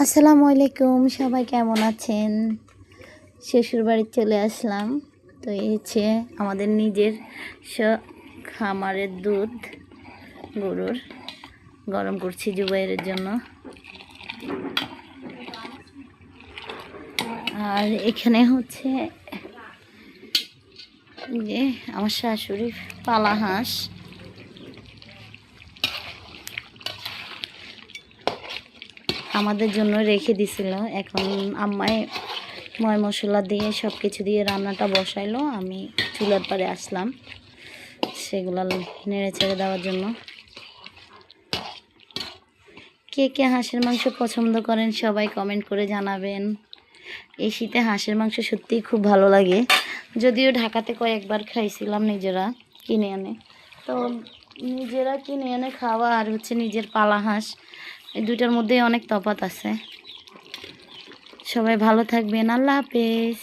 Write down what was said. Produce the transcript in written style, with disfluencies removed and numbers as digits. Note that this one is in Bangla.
আসসালামু আলাইকুম, সবাই কেমন আছেন? শ্বশুর বাড়ি চলে আসলাম। তো এই হচ্ছে আমাদের নিজের খামারের দুধ গরুর, গরম করছি জুবাইরের জন্য। আর এখানে হচ্ছে যে আমার শাশুড়ি পালা হাঁস, আমাদের জন্য রেখে দিছিল। এখন আম্মাই ময় মশলা দিয়ে সব কিছু দিয়ে রান্নাটা বসাইলো, আমি চুলার পাড়ে আসলাম সেগুলো নেড়ে চেড়ে দেওয়ার জন্য। কে কে হাঁসের মাংস পছন্দ করেন সবাই কমেন্ট করে জানাবেন। এই শীতে হাঁসের মাংস সত্যিই খুব ভালো লাগে, যদিও ঢাকাতে কয়েকবার খাইছিলাম নিজেরা কিনে এনে। তো নিজেরা কিনে এনে খাওয়া আর হচ্ছে নিজের পালা হাঁস, এই দুটার মধ্যেই অনেক তফাৎ আছে। সবাই ভালো থাকবেন, আল্লাহ হাফেজ।